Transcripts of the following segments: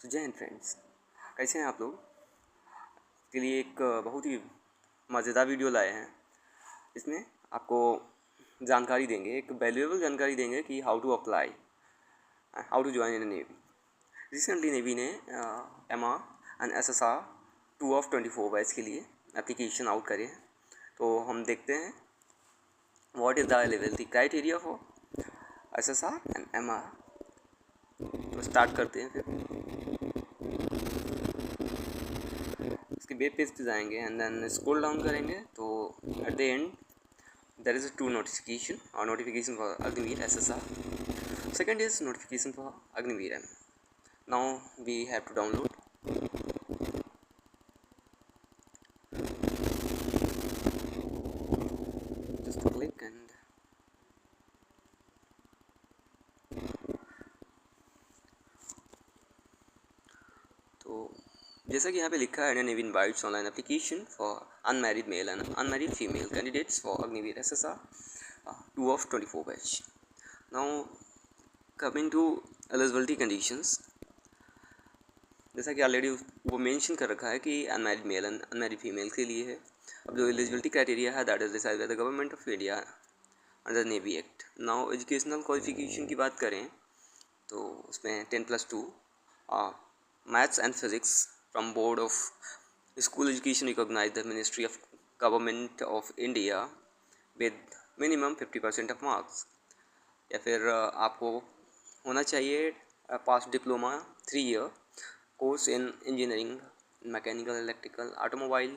तो जय हिंद फ्रेंड्स, कैसे हैं आप लोग। के लिए एक बहुत ही मज़ेदार वीडियो लाए हैं। इसमें आपको जानकारी देंगे, एक वैल्यूएबल जानकारी देंगे कि how to apply, how to join in navy. Recently navy ने एमा एंड SSR 2 of 24 बैच के लिए एप्लीकेशन आउट करे हैं। तो हम देखते हैं what is the eligibility criteria for SSR and MR। तो स्टार्ट करते हैं। फिर इसके वेब पेज पे जाएंगे एंड देन स्क्रॉल डाउन करेंगे तो at the end there is 2 notification or notification for Agniveer SSR. Second is notification for Agniveer M. Now we have to download. Just click and तो जैसा कि यहाँ पे लिखा है, Indian navy invites online application for unmarried male and unmarried female candidates for Agniveer SSR 2 of 24 batch. Now coming to eligibility conditions, जैसा कि already वो मेंशन कर रखा है कि unmarried male and unmarried female के लिए है. अब जो एलिजिबिलिटी क्राइटेरिया है that is decided by the government of India under navy act. Now educational qualification की बात करें तो उसमें 10+2 maths and physics from board of school education recognise the ministry of government of India with minimum 50% of marks. या फिर आपको होना चाहिए pass diploma 3 year course in engineering, mechanical, electrical, automobile,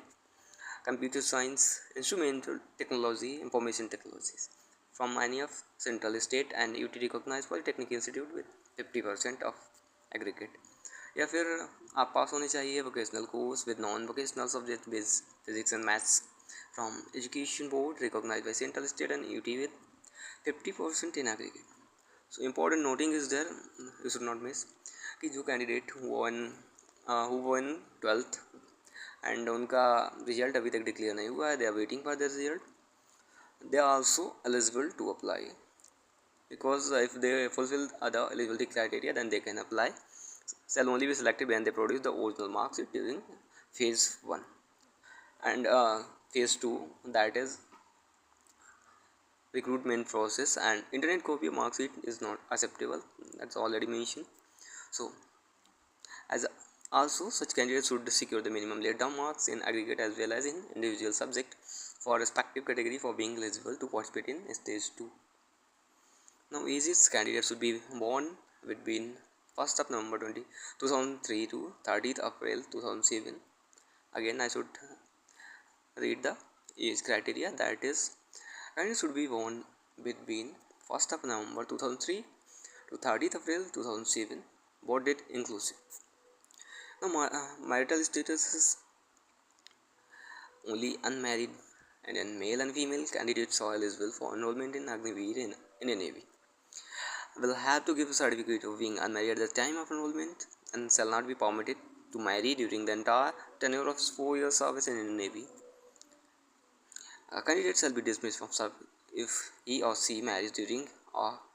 computer science, instrumental technology, information technologies from any of central state and UT recognise polytechnic institute with 50% of aggregate. या फिर आप pass होने चाहिए vocational course with non vocational subject based physics and maths from education board recognise by central state and UT with 50% in aggregate. So important noting is there, you should not miss कि जो candidate who won 12th and उनका result अभी तक declare नहीं हुआ है, they are waiting for the result, they are also eligible to apply because if they fulfill other eligibility criteria then they can apply. Shall only be selected when they produce the original marks sheet during phase 1 and phase 2, that is recruitment process, and internet copy of mark sheet is not acceptable, that's already mentioned. So as also such candidates should secure the minimum laid down marks in aggregate as well as in individual subject for respective category for being eligible to participate in stage 2. Now ages, candidates should be born between 1st of November 2003 to 30th April 2007. Again I should read the age criteria, that is candidates should be born between 1st of November 2003 to 30th April 2007, board date inclusive. Now marital status is only unmarried and then male and female candidates are eligible for enrollment in Agniveer in a Navy will have to give a certificate of being unmarried at the time of enrollment and shall not be permitted to marry during the entire tenure of 4 years service in the Navy. A candidate shall be dismissed from service if he or she marries during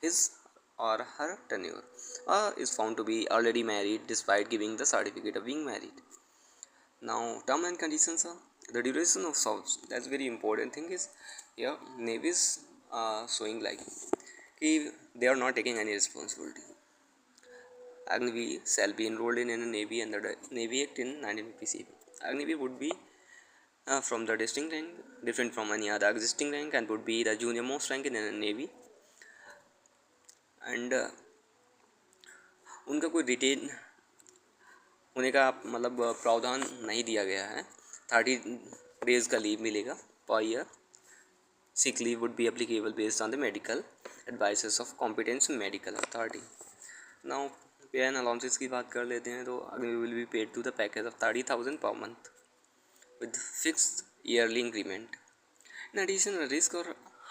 his or her tenure or is found to be already married despite giving the certificate of being married. Now term and conditions are the duration of service. That's very important thing is here Navy is showing like they are not taking any responsibility. Agniveer shall be enrolled in a Navy under the Navy Act in 1957. Agniveer would be from the distinct rank, different from any other existing rank, and would be the junior most rank in the Navy. And उनका कोई retain होने का मतलब प्रावधान नहीं दिया गया है. 30 days का लीव मिलेगा per year. Sick leave would be applicable based on the medical advices of competent medical authority. Now पे एंड अलाउंसेस की बात कर लेते हैं तो Agniveer will be paid to the package of 30,000 per month with fixed yearly increment. In addition, risk or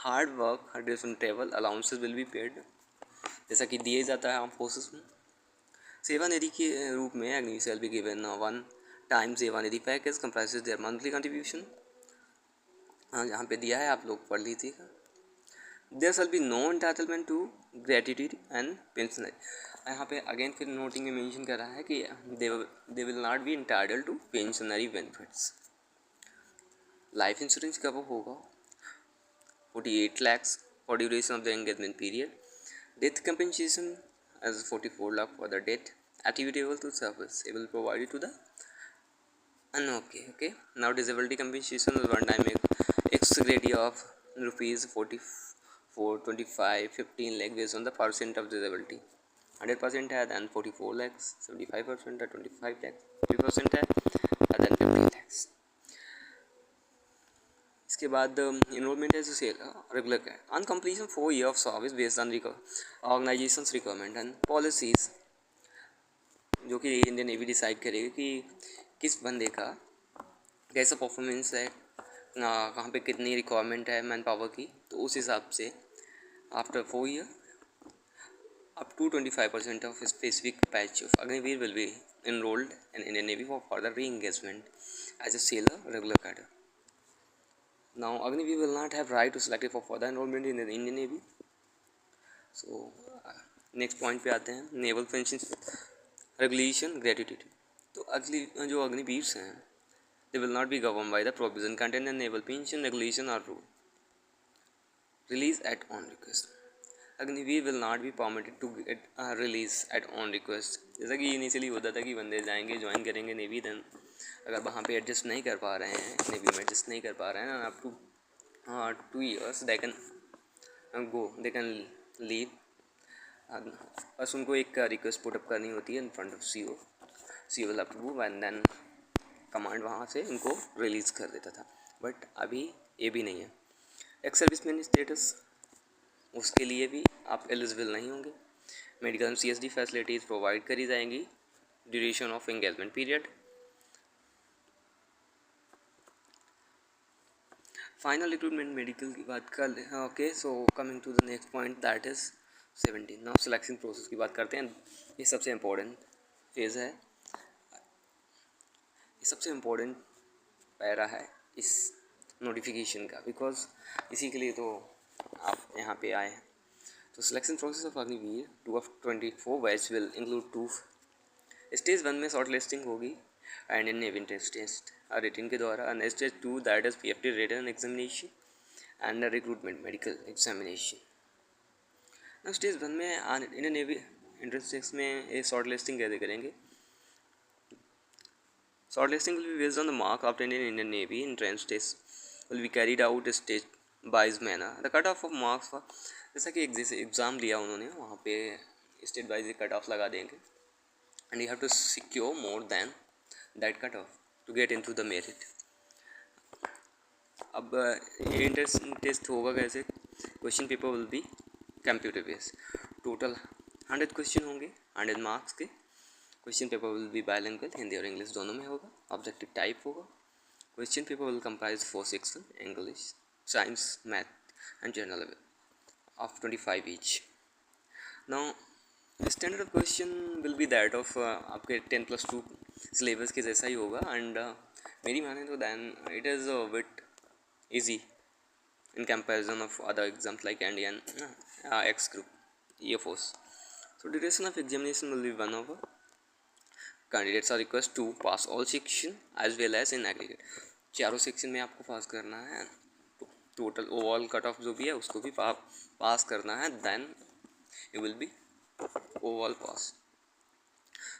hard work different travel allowances will be paid, जैसा कि दिए जाता है आर्म फोर्सेस में. सेवानिधि के रूप में Agniveer shall be given one time सेवानिधि package comprises their monthly contribution. हाँ यहाँ पे दिया है, आप लोग पढ़ लीजिएगा. There shall be no entitlement to gratuity and pensionary. यहाँ पे अगेन फिर नोटिंग में मेंशन कर रहा है कि they will not be entitle to pensionary benefits. Life insurance कब होगा 48 lakhs for duration of the engagement period. Death compensation as 44 lakh for the death attributable to service. It will provide it to the okay. Now disability compensation is one time ex gratia of rupees 44 25 15 lakh based on the percent of disability. 100% है then 44 lakhs, 75% है 25 lakhs, 50% है then 15 lakhs. इसके बाद enrolment as regular cadre on completion 4 years of service based on organisation's requirement and policies, जो कि Indian navy decide करेगी कि किस बंदे का कैसा परफॉर्मेंस है, कहाँ पे कितनी रिक्वायरमेंट है मैन पावर की, तो उस हिसाब से after 4 year up to 25% of specific batch of Agniveer will be enrolled in Indian Navy for further re-engagement as a sailor regular cadre. Now Agniveer will not have right to select it for further enrollment in the Indian Navy. So next point पे आते हैं, naval pension regulation ग्रेट्यूटी। तो अगली जो अग्निवीर हैं they will not be govern by the provision content in naval pension regulation or rule release at on request. Agniveer will not be permitted to get release at on request. जैसा कि initially होता था कि बंदे जाएंगे ज्वाइन करेंगे navy, then अगर वहाँ पे एडजस्ट नहीं कर पा रहे हैं, नेवी में एडजस्ट नहीं कर पा रहे हैं, up to 2 years they can go, they can leave. बस उनको एक रिक्वेस्ट पुटअप करनी होती है in front of C will approve and then command वहाँ से उनको रिलीज़ कर देता था। बट अभी ये भी नहीं है। एक्स सर्विसमैन स्टेटस, उसके लिए भी आप एलिजिबल नहीं होंगे। Medical and CSD facilities provide करी जाएंगी duration of engagement period. Final recruitment medical की बात कर लें। Okay, so coming to the next point that is 17। Now selection process की बात करते हैं। ये सबसे इम्पोर्टेंट फेज़ है, ये सबसे इम्पोर्टेंट पैरा है इस नोटिफिकेशन का, बिकॉज इसी के लिए तो आप यहाँ पे आए हैं। तो selection process of Agniveer 2 of 24 batch will include 2 stage 1 में शॉर्ट लिस्टिंग होगी and in navy test written के द्वारा, and stage 2 that is PFT written examination and recruitment medical examination. ना स्टेज 1 में इन नेवी एंट्रेंस टेस्ट में ये शॉर्ट लिस्टिंग कैसे करेंगे? Short listing will be based on the mark obtained in Indian navy entrance test will be carried out stage wise manner. The cut off marks for, जैसा कि जैसे exam दिया उन्होंने वहाँ पे स्टेट वाइज कट ऑफ लगा देंगे and you have to secure more than that cutoff to get into the merit. अब ये इंट्रेंस टेस्ट होगा कैसे? Question paper will be computer based. Total 100 question होंगे, 100 मार्क्स के। Question paper will be bilingual, Hindi और English दोनों में होगा। ऑब्जेक्टिव टाइप होगा। Question paper will comprise 4 section, English, science, math and general of 25 each. Now standard of question will be that of आपके 10+2 syllabus के जैसा ही होगा, एंड मेरी माने तो then it is bit easy in comparison of other exams like Indian X group, ये force. So duration of examination will be 1 hour. Candidates are requested to pass all section as well as in aggregate. चारों section में आपको पास करना है, total overall cut off जो भी है उसको भी पास करना है, then you will be overall pass.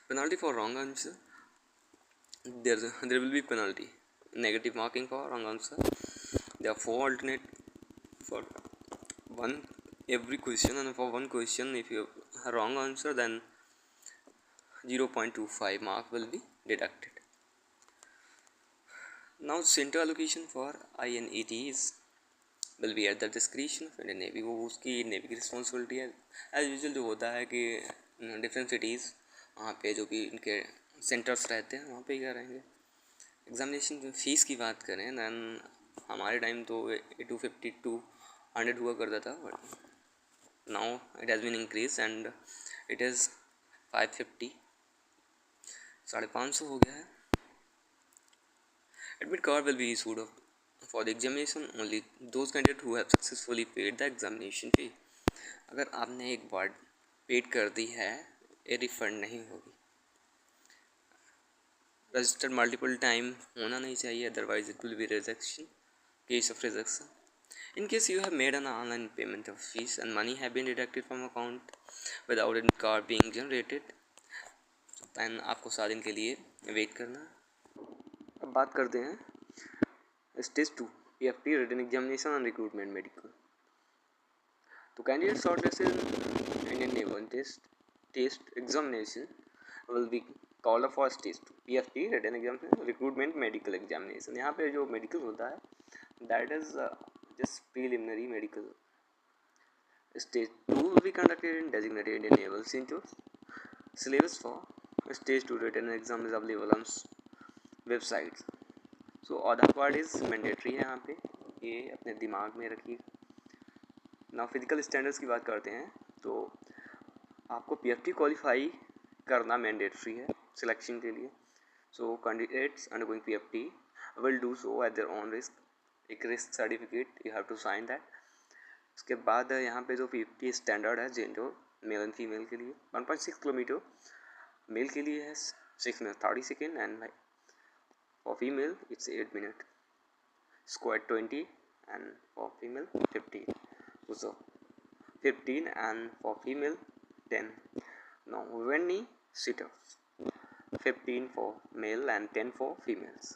Penalty for wrong answer, there will be penalty, negative marking for wrong answer. There are 4 alternate for one every question, and for one question if you have a wrong answer then 0.25 mark will be deducted. Now center allocation for INETs will be at the description of Indian navy. वो उसकी navy की responsibility है। As usual जो होता है कि different cities वहाँ पे जो भी इनके सेंटर्स रहते हैं वहाँ पे ही करेंगे। एग्जामिनेशन फ़ीस की बात करें दैन हमारे टाइम तो 250 to 100 हुआ करता था, but now it has been increase and it is 550, 550 हो गया है। Admit card will be issued For the examination, only those candidates who have successfully paid the examination fee. अगर आपने एक बार पेड कर दी है, ये रिफंड नहीं होगी. रजिस्टर्ड मल्टीपल टाइम होना नहीं चाहिए, otherwise it will be rejection, case of rejection. In case you have made an online payment of fees and money have been deducted from account without any card being generated, then आपको 7 दिन के लिए wait करना. अब बात करते हैं stage 2 PFT written examination and recruitment medical. तो candidate shortlisted Indian Naval test examination will be called for stage 2 PFT written examination recruitment medical examination. यहाँ पे जो मेडिकल होता है that is just preliminary medical. Stage 2 will be conducted in designated Indian Naval centers. Syllabus for stage 2 written exam is available on websites. So Aadhaar card is mandatory है यहाँ पे, ये अपने दिमाग में रखिए. ना फिजिकल स्टैंडर्ड्स की बात करते हैं तो आपको PFT क्वालिफाई करना मैंडेटरी है सिलेक्शन के लिए. So candidates undergoing PFT will do so at their own risk. एक risk certificate you have to sign that. उसके बाद यहाँ पे जो 50 स्टैंडर्ड है जेंडर मेल एंड फीमेल के लिए 1.6 किलोमीटर मेल के लिए है 6 minute 30 second and for female it's 8 minute. Squats 20 and for female 15. So 15 and for female 10. No वेनी situps 15 for male and 10 for females.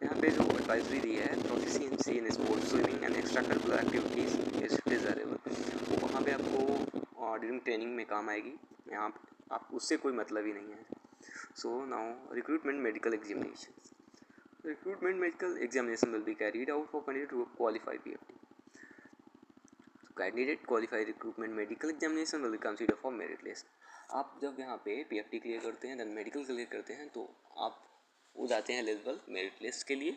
यहाँ पे जो एडवाइजरी दी है proficiency in sports swimming and extra curricular activities is desirable. तो वहाँ पे आपको ड्यूरिंग ट्रेनिंग में काम आएगी. यहाँ आप उससे कोई मतलब ही नहीं है. So now recruitment medical examination. Recruitment medical examination will be carried out for candidate who qualify PFT. Candidate qualify recruitment medical examination will be consider for merit list. आप जब यहाँ पे PFT क्लियर करते हैं देन मेडिकल क्लियर करते हैं तो आप वो जाते हैं एलिजिबल मेरिट लिस्ट के लिए.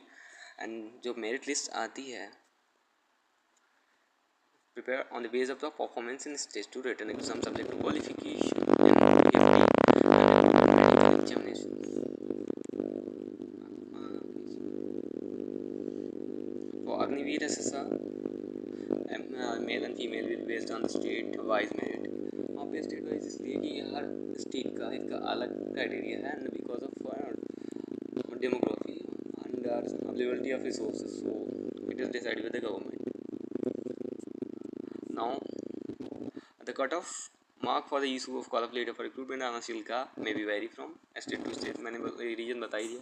एंड जो मेरिट लिस्ट आती है prepare on the base of the performance in stage 2 written exam subject to qualification examination. For Agniveer SSR male and female will based on the state wise merit. वहाँ पे state wise इसलिए कि हर state का इसका अलग criteria है and because of demography and availability of resources, so it is decided by the government. Now the cutoff mark for the issue of call-up letter for recruitment and का may be vary from state to state. मैंने region बताई दिया.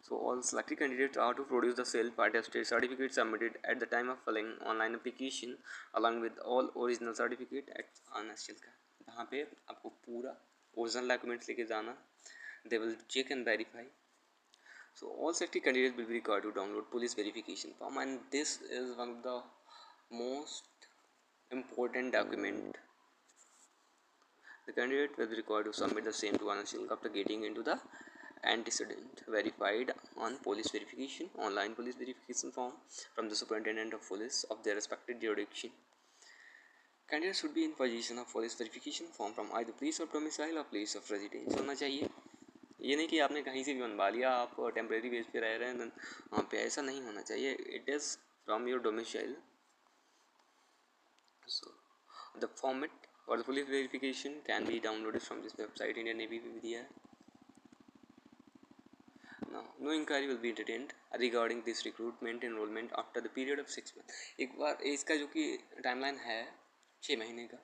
So all selected candidates are to produce the self-attested certificate submitted at the time of filling online application along with all original certificate at ANSHIL का. यहाँ पे आपको पूरा original documents लेके जाना. They will check and verify. So all selected candidates will be required to download police verification form, and this is one of the most important document. The candidate will be required to submit the same to ANSHIL after getting into the antecedent verified on police verification online police verification form from the superintendent of police of their respective jurisdiction. Candidates should be in possession of police verification form from either place of domicile or place of residence होना चाहिए. ये नहीं कि आपने कहीं से भी बनवा लिया, आप टेम्प्रेरी बेस पे रह रहे हैं वहाँ पे, ऐसा नहीं होना चाहिए. It is from your domicile. So the format for the police verification can be downloaded from this website. Indian navy भी दिया है. No inquiry will be entertained regarding this recruitment enrollment after the period of 6 months. एक बार इसका जो कि timeline है 6 महीने का,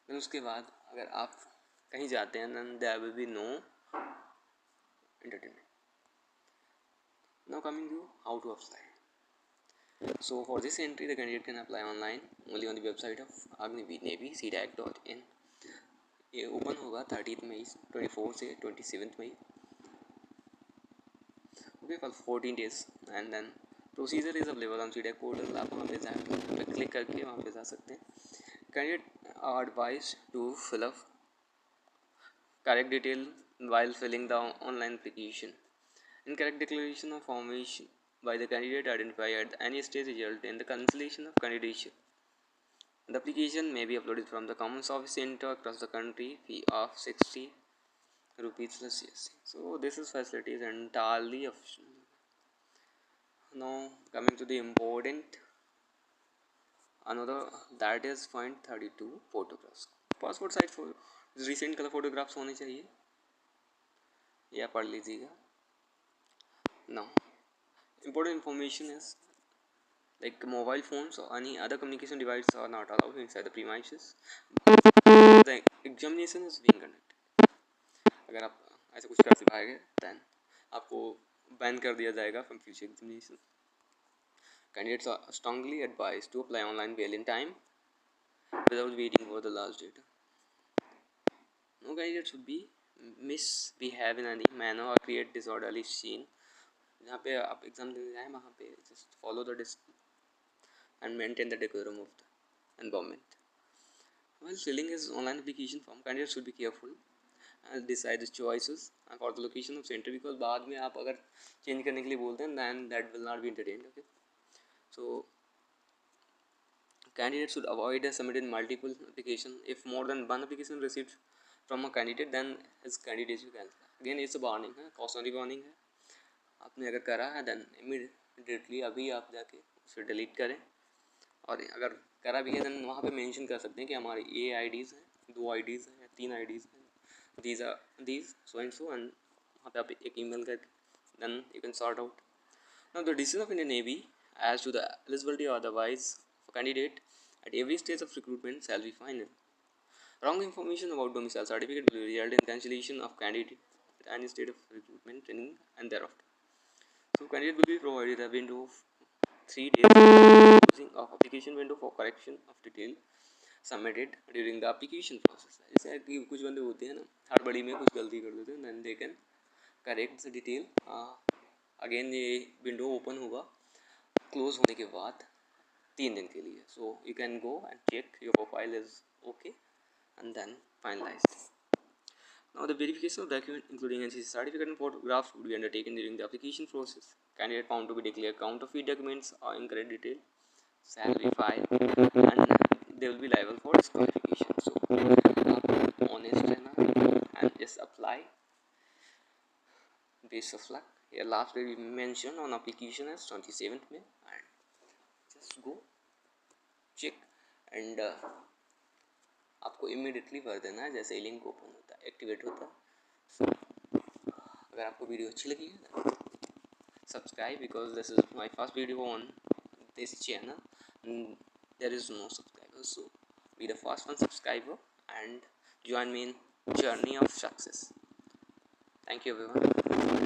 then उसके बाद अगर आप कहीं जाते हैं then there will be no entertainment. Now coming to how to apply. So for this entry the candidate can apply online only on the website of Agniveer Navy cdac.in. ये ओपन होगा 30 मई 24 से 27 मई. Okay for 14 days and then procedure is available on CDAC portal. आप वहाँ पे जाए click करके वहाँ पे जा सकते हैं. Candidate are advise to fill up correct detail while filling the online application. Incorrect declaration of formation by the candidate identified at any stage result in the cancellation of candidature. The application may be uploaded from the common service center across the country. Fee of 60 rupees plus GST. So this is facility is entirely optional. Now coming to the important another, that is point 32 photographs. Passport size recent colour photographs होने चाहिए, या पढ़ लीजिएगा. Now important information is like mobile phones or any other communication devices are not allowed inside the premises. The examination is being conducted. अगर आप ऐसा कुछ कर पाएंगे then आपको बैन कर दिया जाएगा from future examination. Candidates are strongly advised to apply online bail in time without waiting for the last date. No candidate should be misbehave in any manner or create disorderly scene. जहाँ पे आप exam देने जाएँ वहाँ पे just follow the and maintain the decorum of the environment. While filling his online application form, candidates should be careful and decide his choices for the location of center, because बाद में आप अगर change करने के लिए बोलते हैं then that will not be entertained. Okay, so candidates should avoid submitting multiple application. If more than one application received from a candidate, then his candidacy cancel. Again it's a warning है, cautionary warning है. आपने अगर करा है then immediately अभी आप जाके उसे delete करें, और अगर करा भी है then वहाँ पे मेंशन कर सकते हैं कि हमारे ये आईडीज़ हैं, 2 आईडीज़ हैं, 3 आईडीज़ हैं, these are these so and so, and वहाँ पे आप एक email करके then you can sort out. Now the decision of Indian Navy as to the eligibility or otherwise of a candidate at every stage of recruitment shall be final. Wrong information about domicile certificate will result in cancellation of candidate at any state of recruitment training and thereafter. So candidate will be provided a window of 3 days using of application window for correction of detail submitted during the application process. जैसे कि कुछ बंदे होते हैं ना, हड़बड़ी में कुछ गलती कर देते हैं, then they can correct the detail. Again ये विंडो ओपन होगा क्लोज होने के बाद 3 दिन के लिए. So you can go and check your profile is okay and then finalized. Now the verification of document including NCC certificate and photographs would be undertaken during the application process. Candidate found to be declared counterfeit documents or incorrect detail shall be filed and they will be liable for disqualification. So आप honest रहना and just apply base of luck. Here last day we mentioned on application as 27th May, and just go check and आपको immediately भर देना है जैसे ही link open होता है, activate होता है. So, अगर आपको वीडियो अच्छी लगी है subscribe, because this is my first video on this channel. There is no subscriber, so be the first one subscriber and join me in journey of success. Thank you everyone.